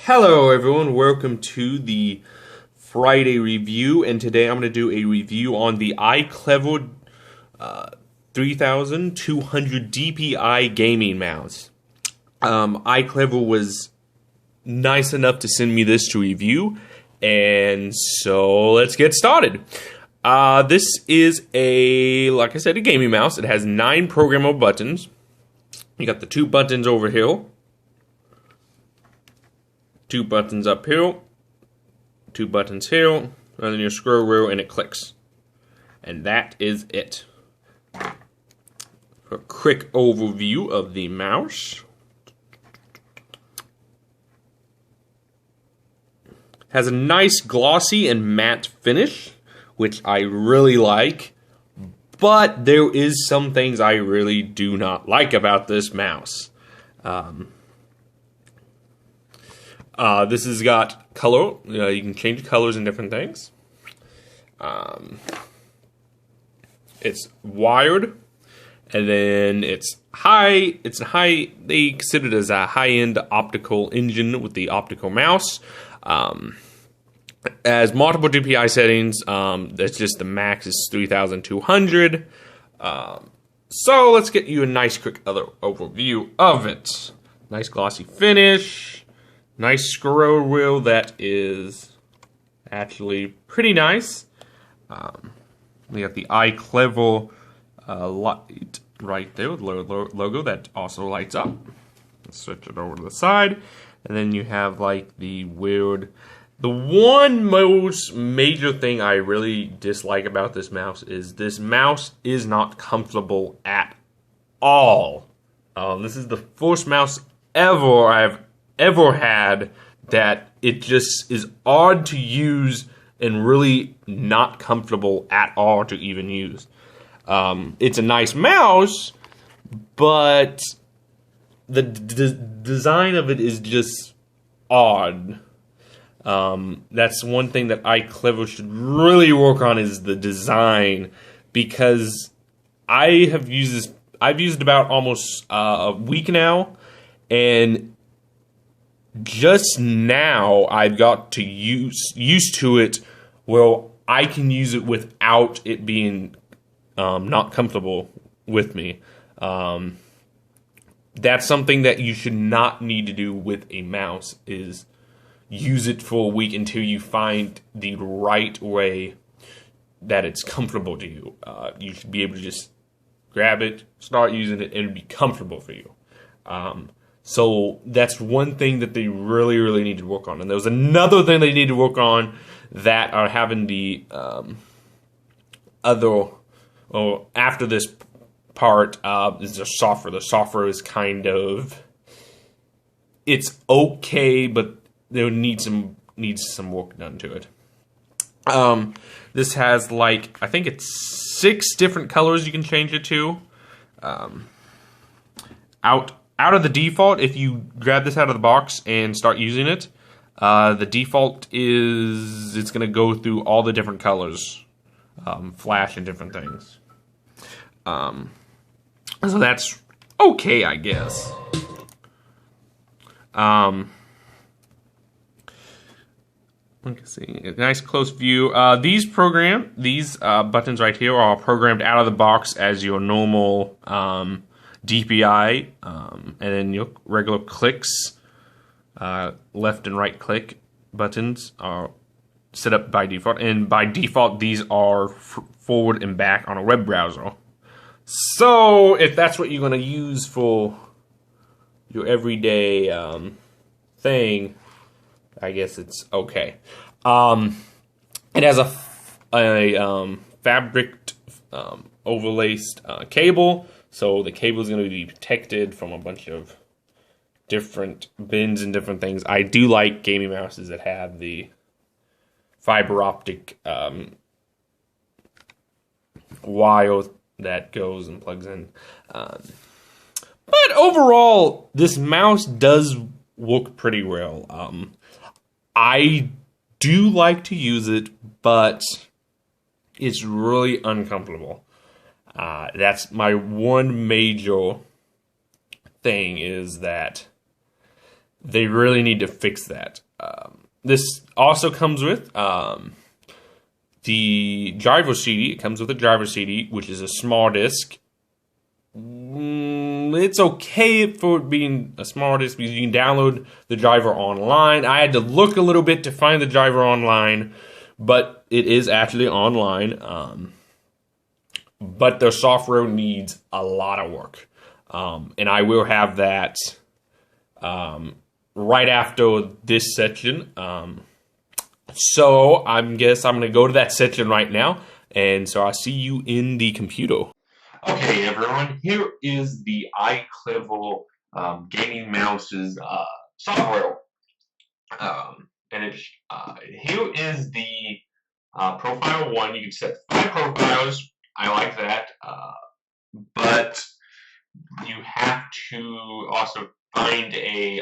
Hello everyone, welcome to the Friday review, and today I'm going to do a review on the iClever 3200 DPI gaming mouse. iClever was nice enough to send me this to review, and so let's get started. This is like I said, a gaming mouse. It has 9 programmable buttons. You got the 2 buttons over here. 2 buttons up here, 2 buttons here, and then your scroll wheel, and it clicks. And that is it. For a quick overview of the mouse. Has a nice glossy and matte finish, which I really like. But there is some things I really do not like about this mouse. This has got color. You can change colors and different things. It's wired, and then it's high. They consider it as a high-end optical engine with the optical mouse. As multiple DPI settings. That's just the max is 3200. So let's get you a nice quick other overview of it. Nice glossy finish. Nice scroll wheel that is actually pretty nice. We got the iClever light right there with the logo that also lights up. Let's switch it over to the side. And then you have like the weird... The one most major thing I really dislike about this mouse is not comfortable at all. This is the first mouse I've ever had that it just is odd to use and really not comfortable at all to even use. It's a nice mouse, but the design of it is just odd. That's one thing that iClever should really work on is the design, because I've used it about almost a week now, and just now I've got to used to it where I can use it without it being not comfortable with me. That's something that you should not need to do with a mouse, is use it for a week until you find the right way that it's comfortable to you. You should be able to just grab it, start using it, and it'll be comfortable for you. So that's one thing that they really, really need to work on. And there was another thing they need to work on that are having the after this part is the software. The software is kind of, it's okay, but there needs some work done to it. This has like, I think it's 6 different colors you can change it to. Out of the default, if you grab this out of the box and start using it, the default is it's going to go through all the different colors, flash and different things. So that's okay, I guess. Let's see, a nice close view. These buttons right here are programmed out of the box as your normal DPI, and then your regular clicks, left and right click buttons are set up by default, and by default these are forward and back on a web browser. So if that's what you're going to use for your everyday thing, I guess it's okay. It has a fabric overlaced cable. So the cable is going to be protected from a bunch of different bins and different things. I do like gaming mouses that have the fiber optic wire that goes and plugs in. But overall, this mouse does work pretty well. I do like to use it, but it's really uncomfortable. That's my one major thing, is that They really need to fix that. This also comes with the driver CD. It comes with a driver CD, which is a small disc. It's okay for it being a small disc because you can download the driver online. I had to look a little bit to find the driver online, but it is actually online. But their software needs a lot of work. And I will have that right after this section. So I guess I'm going to go to that section right now. And so I'll see you in the computer. Okay, everyone, here is the iClever gaming mouse's software. And here is the profile one. You can set 5 profiles. I like that. But you have to also find a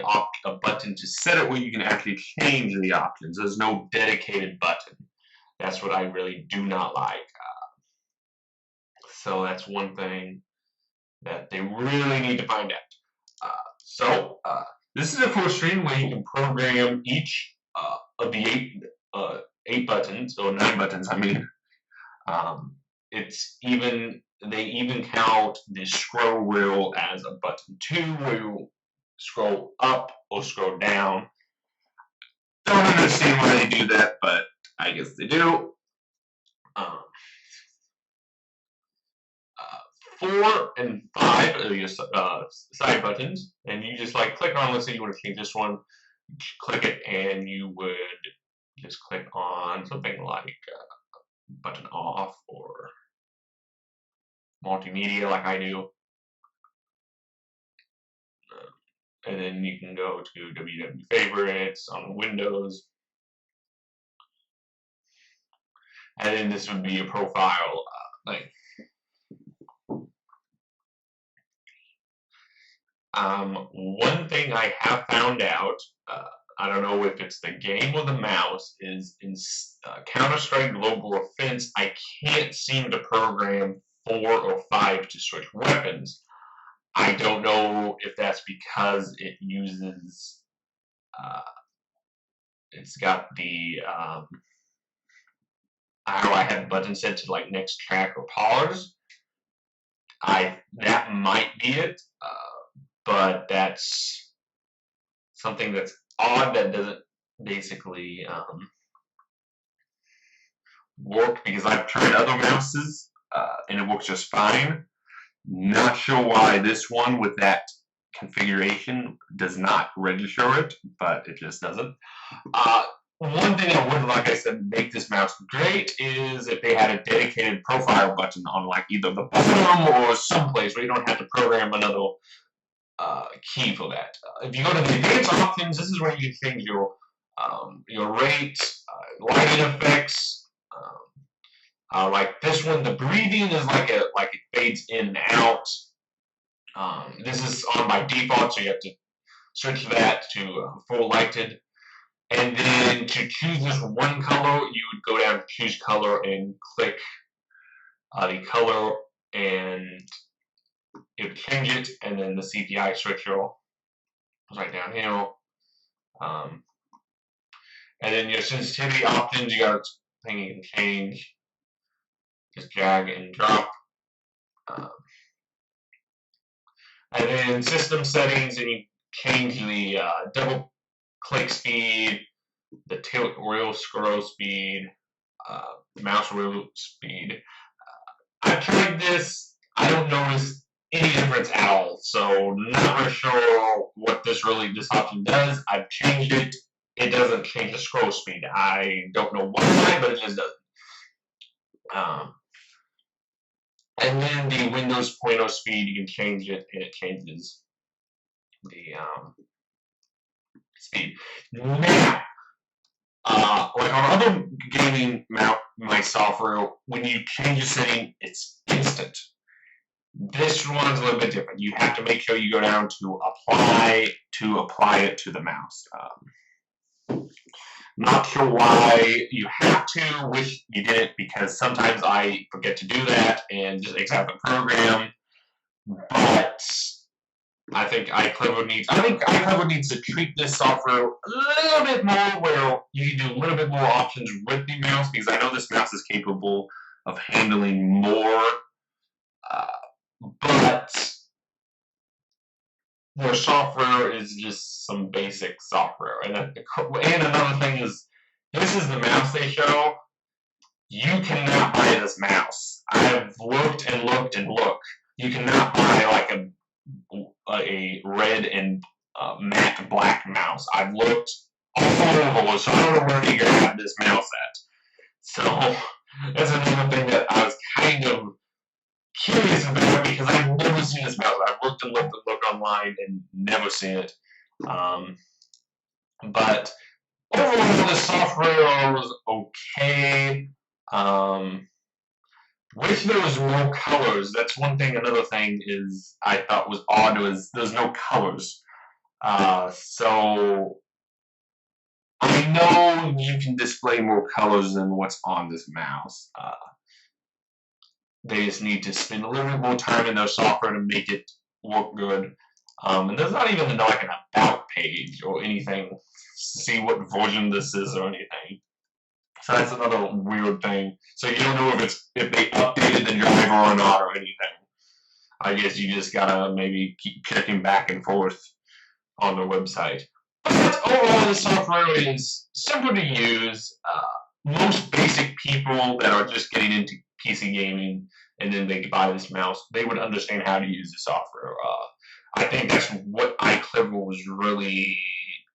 button to set it where you can actually change the options. There's no dedicated button. That's what I really do not like. So that's one thing that they really need to find out. This is a full screen where you can program each of the 8 buttons, or 9 buttons, I mean. They even count the scroll wheel as a button 2, where you scroll up or scroll down. Don't understand why they do that, but I guess they do. 4 and 5 are your side buttons, and you just click on, let's say you want to change this one, click it, and you would just click on something like button off or multimedia like I do. And then you can go to WW favorites on Windows. And then this would be your profile thing. One thing I have found out, I don't know if it's the game or the mouse, is in Counter-Strike Global Offense, I can't seem to program 4 or 5 to switch weapons. I don't know if that's because it uses, it's got the, how I have buttons set to next track or pause. That might be it. But that's something that's odd that doesn't basically work, because I've tried other mouses and it works just fine. Not sure why this one with that configuration does not register it, but it just doesn't. One thing that would, like I said, make this mouse great is if they had a dedicated profile button on either the bottom or someplace where you don't have to program another key for that. If you go to the advanced options, this is where you can change your rate, lighting effects. Like this one, the breathing is it fades in and out. This is on by default, so you have to switch that to full lighted. And then to choose this one color, you would go down to choose color and click the color, and it would change it, and then the CPI switcher is right down here. And then your sensitivity options, you got a thing you can change. Just drag and drop. And then system settings, and you change the double click speed, the tilt wheel scroll speed, mouse wheel speed. I tried this. I don't notice any difference at all, so not really sure what this option does. I've changed it. It doesn't change the scroll speed. I don't know why, but it just doesn't. And then the Windows pointer speed, you can change it, and it changes the speed. Now, like on other gaming mouse software, when you change a setting, it's instant. This one's a little bit different. You have to make sure you go down to apply it to the mouse. Not sure why you have to. Wish you didn't, because sometimes I forget to do that and just exit the program. But I think iClever needs to treat this software a little bit more, where you can do a little bit more options with the mouse, because I know this mouse is capable of handling more, but their software is just some basic software. And another thing is, this is the mouse they show. You cannot buy this mouse. I've looked and looked and looked. You cannot buy like a red and matte black mouse. I've looked all over, so I don't know where you got this mouse at. So that's another thing that I was kind of curious about, because I've never seen this mouse. I've looked and looked and looked online and never seen it. But overall, the software was okay. Wish there was more colors. That's one thing. Another thing is I thought was odd was there's no colors. So I know you can display more colors than what's on this mouse. They just need to spend a little bit more time in their software to make it work good. And there's not even like an about page or anything to see what version this is or anything. So that's another weird thing. So you don't know if they updated the driver or not or anything. I guess you just gotta maybe keep checking back and forth on the website. But overall, the software is simple to use. Most basic people that are just getting into PC gaming and then they buy this mouse, they would understand how to use the software. I think that's what iClever was really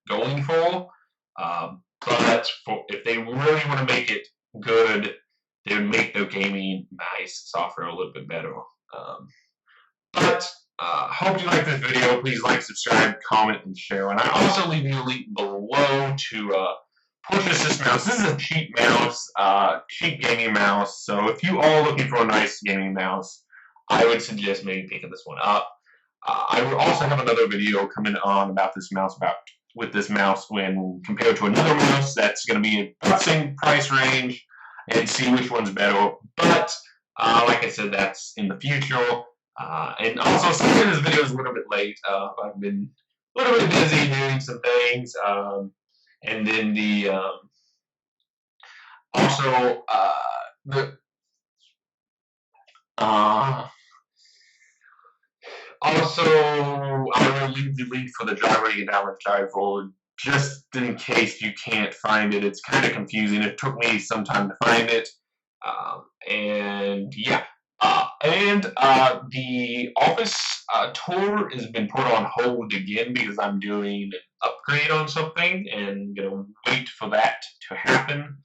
going for. But if they really want to make it good, they would make their gaming nice software a little bit better. Hope you like this video. Please like, subscribe, comment, and share. And I also leave you a link below to purchase this mouse. This is a cheap mouse, cheap gaming mouse. So if you are looking for a nice gaming mouse, I would suggest maybe picking this one up. I will also have another video coming on about this mouse, with this mouse when compared to another mouse that's going to be about the same price range, and see which one's better. But like I said, that's in the future. And also, sorry this video is a little bit late. I've been a little bit busy doing some things. And then also I will leave the link for the driver you can download the driver, just in case you can't find it. It's kind of confusing. It took me some time to find it. And yeah. The office tour has been put on hold again because I'm doing an upgrade on something and gonna wait for that to happen.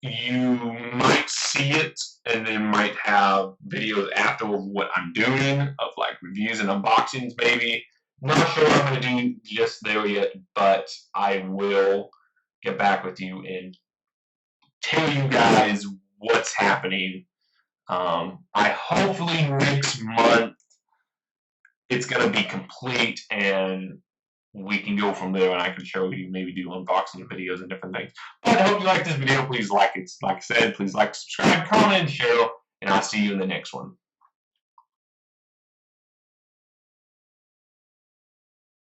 You might see it, and then might have videos after of what I'm doing, of like reviews and unboxings maybe. Not sure what I'm gonna do just there yet, but I will get back with you and tell you guys what's happening. I hopefully next month it's gonna be complete and we can go from there, and I can show you, maybe do unboxing videos and different things. But I hope you like this video. Please like it. Like I said, please like, subscribe, comment, and share, and I'll see you in the next one.